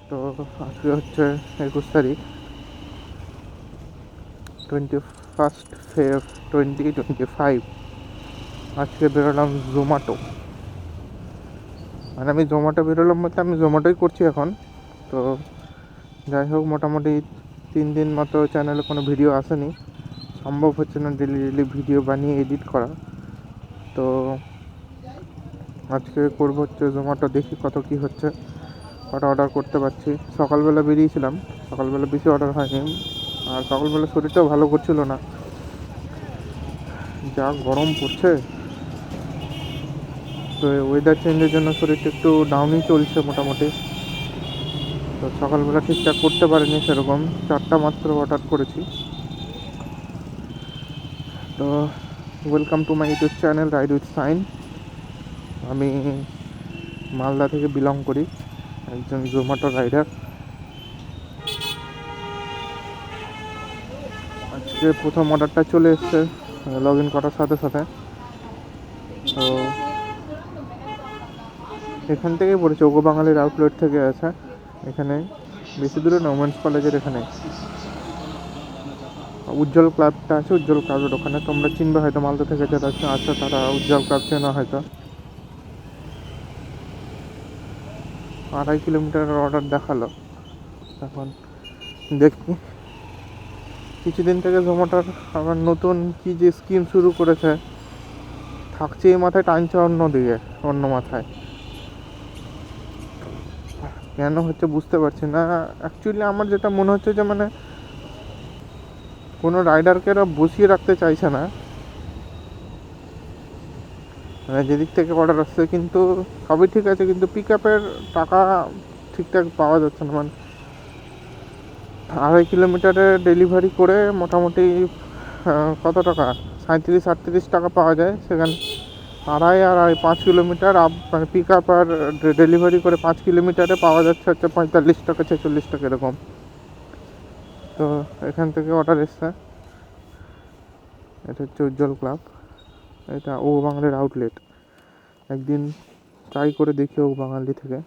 তো আজকে হচ্ছে 21 তারিখ, 21 Feb 2025। আজকে বেরোলাম জোম্যাটো। মানে আমি জোম্যাটো বেরোলাম বলতে আমি জোম্যাটোই করছি এখন। তো যাই হোক, মোটামুটি 3 দিন মতো চ্যানেলে কোনো ভিডিও আসেনি, সম্ভব হচ্ছে না ডেলি ভিডিও বানিয়ে এডিট করা। তো আজকে করবো হচ্ছে জোম্যাটো, দেখি কত কি হচ্ছে, কটা অর্ডার করতে পারছি। সকালবেলা বেরিয়েছিলাম, সকালবেলা বেশি অর্ডার হয়নি, আর সকালবেলা শরীরটাও ভালো করছিল না, যা গরম পড়ছে। তো ওয়েদার চেঞ্জের জন্য শরীরটা একটু ডাউনই চলছে মোটামুটি। তো সকালবেলা ঠিকঠাক করতে পারিনি সেরকম, 4টা মাত্র অর্ডার করেছি। তো welcome to my YouTube channel ride with Sain. আমি মালদা থেকে বিলং করি, একজন জোম্যাটো রাইডার। আজকে প্রথম অর্ডারটা চলে এসছে লগ ইন করার সাথে সাথে। তো এখান থেকেই পড়েছে, ওগো বাঙালির আউটলেট থেকে আছে। এখানে বেশি দূরে না, ওমেন্স কলেজের এখানে উজ্জ্বল ক্লাবটা আছে, উজ্জ্বল ক্লাবের ওখানে। তোমরা চিনবে হয়তো, মালদা থেকে যারা আছে তারা উজ্জ্বল ক্লাব চেনা হয়তো। 2.5 কিলোমিটারের অর্ডার দেখালো। এখন দেখি, কিছুদিন থেকে জোম্যাটোর আবার নতুন কি যে স্কিম শুরু করেছে, থাকছে এই মাথায়, টানছে অন্য দিকে, অন্য মাথায়। কেন হচ্ছে বুঝতে পারছি না। অ্যাকচুয়ালি আমার যেটা মনে হচ্ছে যে মানে কোনো রাইডারকে এরা বসিয়ে রাখতে চাইছে না, মানে যেদিক থেকে অর্ডার আসছে। কিন্তু সবই ঠিক আছে, কিন্তু পিক আপের টাকা ঠিকঠাক পাওয়া যাচ্ছে না। মানে 2.5 কিলোমিটারে ডেলিভারি করে মোটামুটি কত টাকা, 37-38 টাকা পাওয়া যায়। সেখানে 5 কিলোমিটার মানে পিক আপ আর ডেলিভারি করে 5 কিলোমিটারে পাওয়া যাচ্ছে হচ্ছে 45 টাকা 46 টাকা এরকম। তো এখান থেকে অর্ডার এসছে। এটা হচ্ছে উজ্জ্বল ক্লাব, এটা ও বাঙালির আউটলেট। একদিন ট্রাই করে দেখি ও বাঙালি থেকে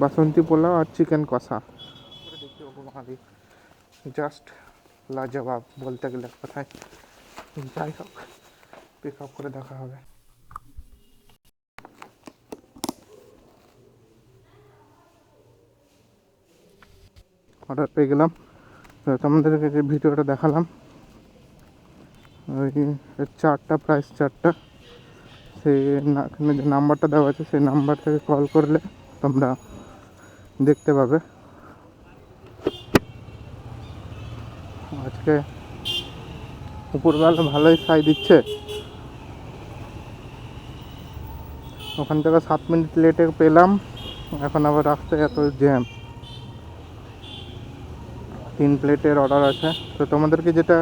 বাসন্তী পোলাও আর চিকেন কষা করে দেখি। ও বাঙালি জাস্ট লাজবাব বলতে গেলে কথায়। যাই হোক, পিক আপ করে দেখা হবে। অর্ডার পেয়ে গেলাম। তোমাদেরকে যে ভিডিওটা দেখালাম, ওই 4টা প্রাইস 4টা, সেই এখানে যে নাম্বারটা দেওয়া আছে সেই নাম্বার থেকে কল করলে তোমরা দেখতে পাবে। আজকে উপরবেলা ভালোই ছাই দিচ্ছে। ওখান থেকে 7 মিনিট লেটে পেলাম, এখন আবার রাস্তায় এত জ্যাম। 3 প্লেটের অর্ডার আছে। তো তোমাদেরকে যেটা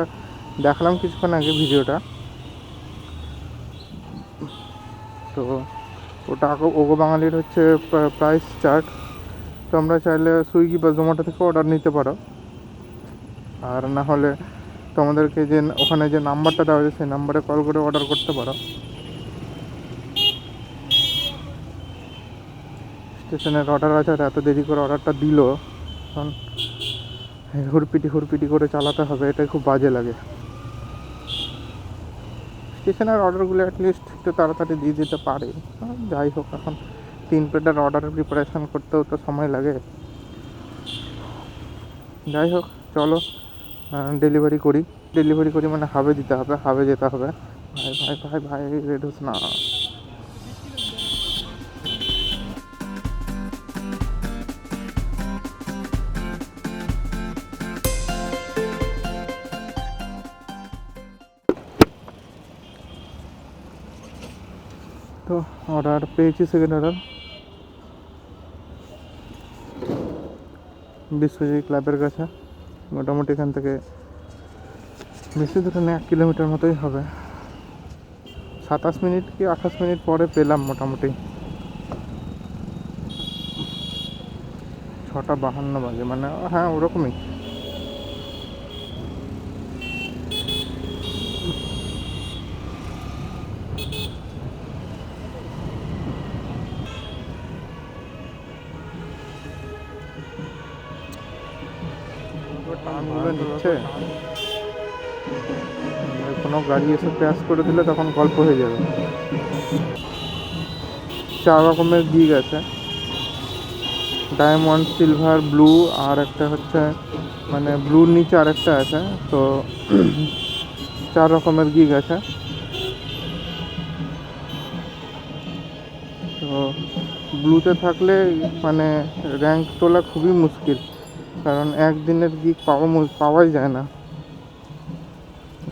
দেখালাম কিছুক্ষণ আগে ভিডিওটা, তো ওটা ওগো বাঙালির হচ্ছে প্রাইস চার্ট। তোমরা চাইলে সুইগি বা জোম্যাটো থেকে অর্ডার নিতে পারো, আর না হলে তোমাদেরকে যে ওখানে যে নাম্বারটা দেওয়া আছে সেই নাম্বারে কল করে অর্ডার করতে পারো। স্টেশনের অর্ডার আছে, আর এত দেরি করে অর্ডারটা দিল, কারণ হুড়পিটি করে চালাতে হবে, এটাই খুব বাজে লাগে। স্টেশনের অর্ডারগুলো অ্যাটলিস্ট একটু তাড়াতাড়ি দিয়ে দিতে পারে। যাই হোক, এখন 3 প্লেটের অর্ডারের প্রিপারেশান করতেও তো সময় লাগে। যাই হোক, চলো ডেলিভারি করি মানে হাবে দিতে হবে, হাবে যেতে হবে। ভাই ভাই ভাই ভাই, রেড হোস না। তো অর্ডার পেয়েছি, সেকেন্ড অর্ডার বিশ্বজিৎ ক্লাবের কাছে। মোটামুটি এখান থেকে বেশি দূরে না, 1 কিলোমিটার মতোই হবে। 27 মিনিট কি 28 মিনিট পরে পেলাম মোটামুটি। 6টা 52 বাজে, মানে হ্যাঁ ওরকমই। টার্নগুলো নিচ্ছে, কোনো গাড়ি এসে ক্র্যাশ করে দিলে তখন গল্প হয়ে যাবে। 4 রকমের গিগ আছে, ডায়মন্ড, সিলভার, ব্লু, আর একটা হচ্ছে মানে ব্লুর নিচে আরেকটা আছে। তো 4 রকমের গিগ আছে। তো ব্লুতে থাকলে মানে র্যাঙ্ক তোলা খুবই মুশকিল, কারণ একদিনের গিগ পাওয়াই যায় না।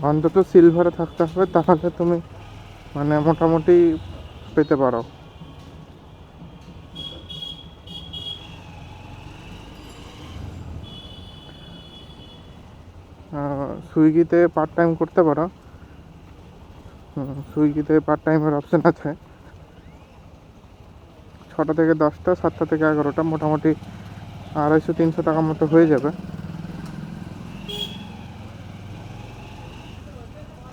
অন্তত সিলভারে থাকতে হবে, তাহলে তুমি মানে মোটামুটি পেতে পারো। সুইগিতে পার্ট টাইম করতে পারো। সুইগিতে পার্ট টাইমের অপশান আছে। 6টা থেকে 10টা, 7টা থেকে 11টা, মোটামুটি 250-300 টাকা মতো হয়ে যাবে।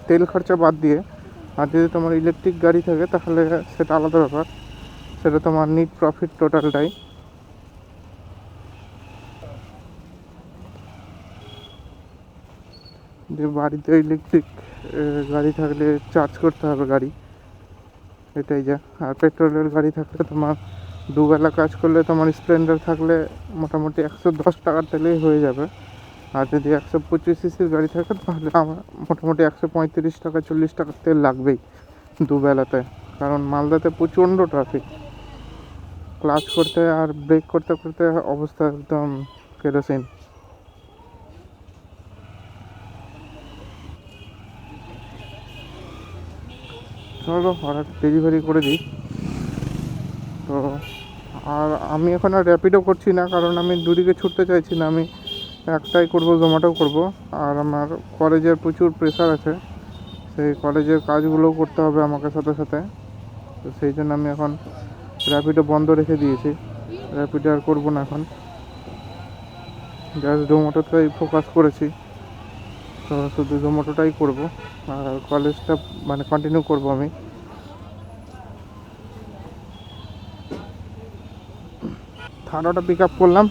তেল খরচা বাদ দিয়ে। আর যদি তোমার ইলেকট্রিক গাড়ি থাকে তাহলে সেটা আলাদা ব্যাপার, সেটা তোমার নিট প্রফিট টোটালটাই। যে বাড়িতে ইলেকট্রিক গাড়ি থাকলে চার্জ করতে হবে গাড়ি, এটাই যা। আর পেট্রোলের গাড়ি থাকলে তোমার দুবেলা কাজ করলে, তোমার স্প্লেন্ডার থাকলে মোটামুটি 110 টাকার তেলেই হয়ে যাবে। আর যদি 125 সিসির গাড়ি থাকে তাহলে আমার মোটামুটি 135 টাকা 40 টাকার তেল লাগবেই দুবেলাতে, কারণ মালদাতে প্রচণ্ড ট্রাফিক। ক্লাচ করতে আর ব্রেক করতে করতে অবস্থা একদম কেরোসিন। চলো অর্ডার ডেলিভারি করে দিই। তো আর আমি এখন আর র্যাপিডও করছি না, কারণ আমি দুদিকে ছুটতে চাইছি না। আমি একটাই করব, জোম্যাটোও করব। আর আমার কলেজের প্রচুর প্রেশার আছে, সেই কলেজের কাজগুলোও করতে হবে আমাকে সাথে সাথে। তো সেই জন্য আমি এখন র্যাপিডো বন্ধ রেখে দিয়েছি, র্যাপিডো আর করবো না এখন, জাস্ট জোম্যাটোতেই ফোকাস করেছি। তো শুধু জোম্যাটোটাই করব, আর কলেজটা মানে কন্টিনিউ করব আমি। থার্ডটা পিক আপ করলাম,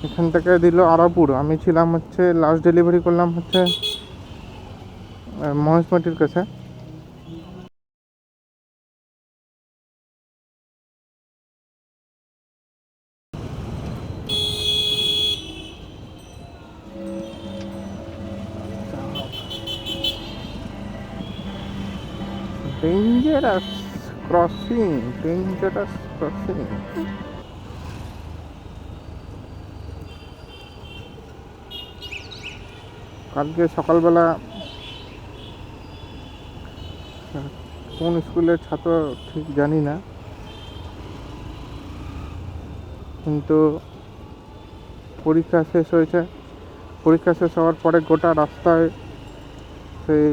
এখান থেকে দিল আরাপুর। আমি ছিলাম হচ্ছে লাস্ট ডেলিভারি করলাম হচ্ছে মহেশমাটির কাছে। Dangerous crossing, dangerous crossing. কালকে সকালবেলা কোন স্কুলের ছাত্র ঠিক জানি না, কিন্তু পরীক্ষা শেষ হয়েছে। পরীক্ষা শেষ হওয়ার পরে গোটা রাস্তায় সেই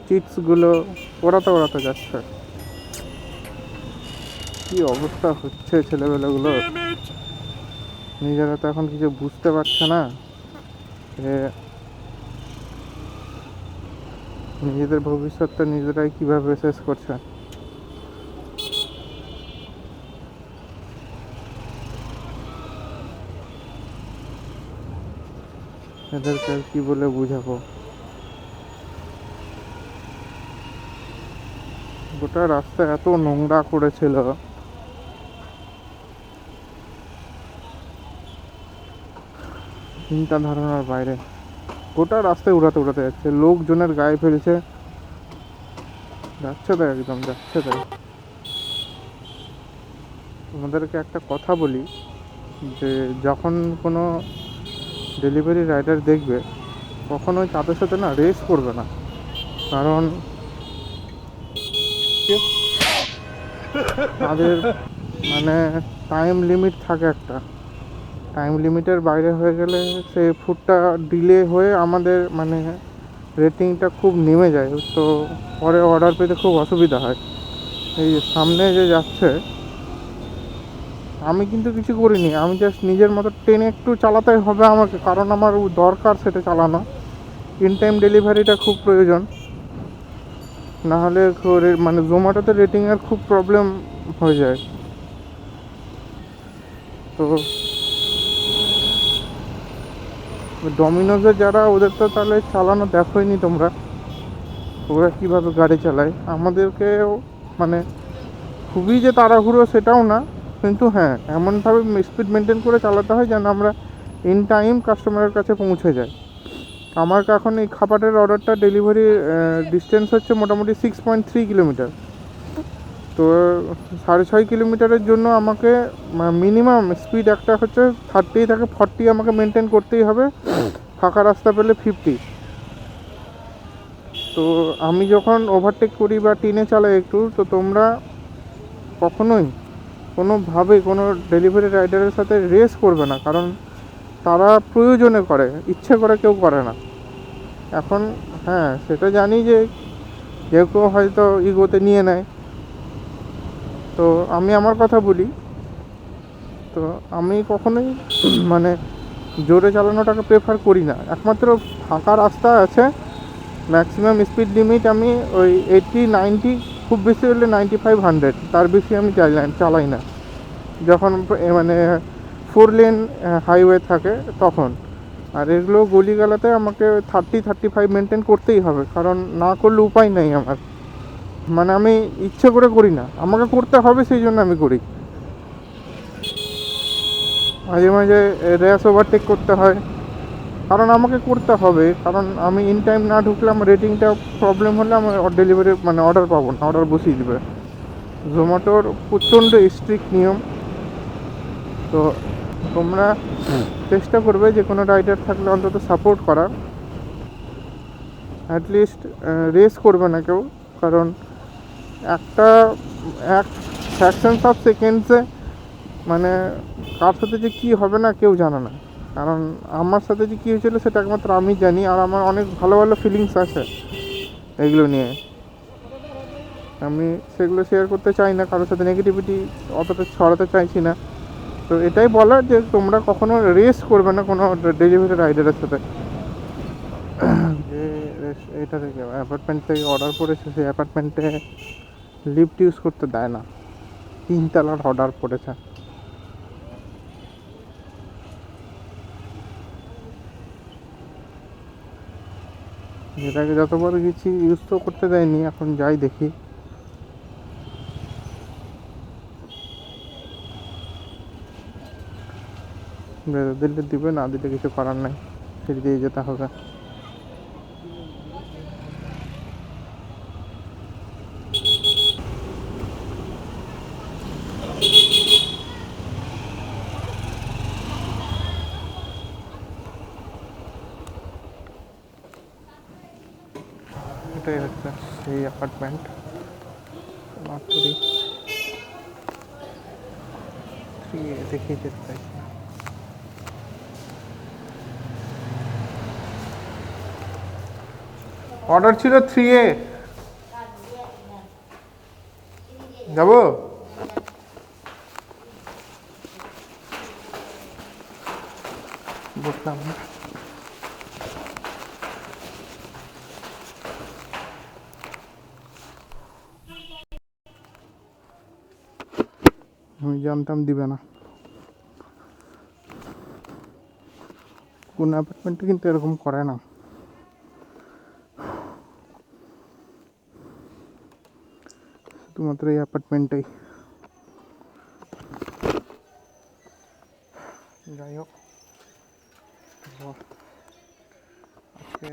চিটসগুলো ওড়াতে ওড়াতে যাচ্ছে। কি অবস্থা হচ্ছে ছেলেবেলাগুলো, নিজেরা তো এখন কিছু বুঝতে পারছে না, নিজেদের ভবিষ্যৎটা নিজেরাই কিভাবে শেষ করছে। এদেরকে কি বলে বুঝাবো। গোটা রাস্তা এত নোংরা করেছিল, চিন্তা ধারণার বাইরে। গোটা রাস্তায় উড়াতে উড়াতে যাচ্ছে, লোকজনের গায়ে ফেলছে, যাচ্ছে তাই, একদম যাচ্ছে তাই। তোমাদেরকে একটা কথা বলি, যে যখন কোনো ডেলিভারি রাইডার দেখবে কখনোই তাদের সাথে না রেস করবে না, কারণ তাদের মানে টাইম লিমিট থাকে একটা, টাইম লিমিটের বাইরে হয়ে গেলে সেই ফুডটা ডিলে হয়ে আমাদের মানে রেটিংটা খুব নেমে যায়। তো পরে অর্ডার পেতে খুব অসুবিধা হয়। এই সামনে যে যাচ্ছে, আমি কিন্তু কিছু করিনি, আমি জাস্ট নিজের মতো ট্রেনে একটু চালাতে হবে আমাকে, কারণ আমার দরকার সেটা চালানো। ইন টাইম ডেলিভারিটা খুব প্রয়োজন, নাহলে মানে জোম্যাটোতে রেটিংয়ের খুব প্রবলেম হয়ে যায়। তো ডমিনোজের যারা, ওদের তো তাহলে চালানো দেখোইনি তোমরা, ওরা কীভাবে গাড়ি চালায়। আমাদেরকেও মানে খুবই যে তাড়াহুড়ো সেটাও না, কিন্তু হ্যাঁ এমনভাবে স্পিড মেনটেন করে চালাতে হয় যেন আমরা ইন টাইম কাস্টমারের কাছে পৌঁছে যাই। আমার এখন এই খাবারের অর্ডারটা ডেলিভারি ডিস্টেন্স হচ্ছে মোটামুটি 6.3 কিলোমিটার। তো 6.5 কিলোমিটারের জন্য আমাকে মিনিমাম স্পিড একটা হচ্ছে 30 থেকে 40 আমাকে মেনটেন করতেই হবে, ফাঁকা রাস্তা পেলে 50। তো আমি যখন ওভারটেক করি বা টিনে চালাই একটু, তো তোমরা কখনোই কোনোভাবে কোনো ডেলিভারি রাইডারের সাথে রেস করবে না, কারণ তারা প্রয়োজনে করে, ইচ্ছে করে কেউ করে না। এখন হ্যাঁ সেটা জানি যে কেউ কেউ হয়তো ইগোতে নিয়ে নেয়, তো আমি আমার কথা বলি। তো আমি কখনোই মানে জোরে চালানোটাকে প্রেফার করি না। একমাত্র ফাঁকা রাস্তা আছে, ম্যাক্সিমাম স্পিড লিমিট আমি ওই 80-90, খুব বেশি হলে 95-100, তার বেশি আমি চালাই না যখন মানে 4 লেন হাইওয়ে থাকে তখন। আর এগুলো গলিগালাতে আমাকে 30-35 মেনটেন করতেই হবে, কারণ না করলে উপায় নেই আমার। মানে আমি ইচ্ছে করে করি না, আমাকে করতে হবে, সেই জন্য আমি করি। মাঝে মাঝে র্যাশ ওভারটেক করতে হয়, কারণ আমাকে করতে হবে, কারণ আমি ইন টাইম না ঢুকলে আমার রেটিংটা প্রবলেম হলে আমার ডেলিভারি মানে অর্ডার পাবো না, অর্ডার বসিয়ে দেবে। জোম্যাটোর প্রচণ্ড স্ট্রিক্ট নিয়ম। তো তোমরা চেষ্টা করবে যে কোনো রাইডার থাকলে অন্তত সাপোর্ট করার, অ্যাটলিস্ট রেস করবে না কেউ, কারণ এক ফ্র্যাকশনস অফ সেকেন্ডসে মানে কার সাথে যে কী হবে না কেউ জানে না। কারণ আমার সাথে যে কী হয়েছিলো সেটা একমাত্র আমি জানি, আর আমার অনেক ভালো ভালো ফিলিংস আছে এগুলো নিয়ে। আমি সেগুলো শেয়ার করতে চাই না, কারোর সাথে নেগেটিভিটি অতটা ছড়াতে চাইছি না। তো এটাই বলার যে তোমরা কখনো রেস করবে না কোনো ডেলিভারি রাইডারের সাথে। যে এটা থেকে অ্যাপার্টমেন্ট থেকে অর্ডার করেছে, সেই অ্যাপার্টমেন্টে লিফট ইউজ করতে দেয় না, 3 তলার অর্ডার পড়েছে। যেটাকে যতবার গেছি ইউজ তো করতে দেয়নি, এখন যাই দেখি। দিলে দিবে, না দিলে কিছু করার নাই, সিঁড়ি দিয়ে যেতে হবে। এটাই হচ্ছে সেই অ্যাপার্টমেন্ট, মাত্রই 3A দেখিয়ে যেতে চাইছি। অর্ডার ছিল 3A, যাবো? বসলাম না। আমি জানতাম দিবে না, কোন অ্যাপার্টমেন্টে কিন্তু এরকম করে না। শুধুমাত্র এই অ্যাপার্টমেন্টেই। যাই হোক, আজকে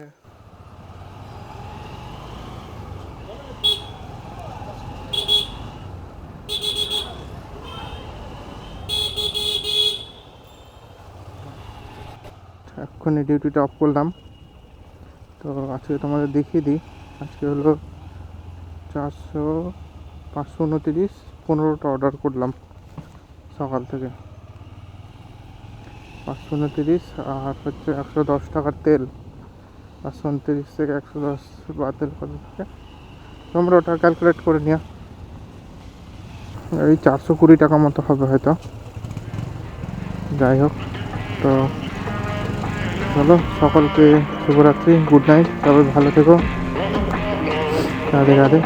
এক্ষুনি ডিউটিটা অফ করলাম। তো আজকে তোমাদের দেখিয়ে দিই, আজকে হলো 529, 15টা অর্ডার করলাম সকাল থেকে। 529 আর হচ্ছে 110 টাকার তেল, 529 থেকে 110 বাতিল কত থাকে তোমরা ওটা ক্যালকুলেট করে নিও। এই 420 টাকা মতো হবে হয়তো। যাই হোক, তো চলো, সকলকে শুভরাত্রি, গুড নাইট, সবাই ভালো থেকো, রাধে রাধে।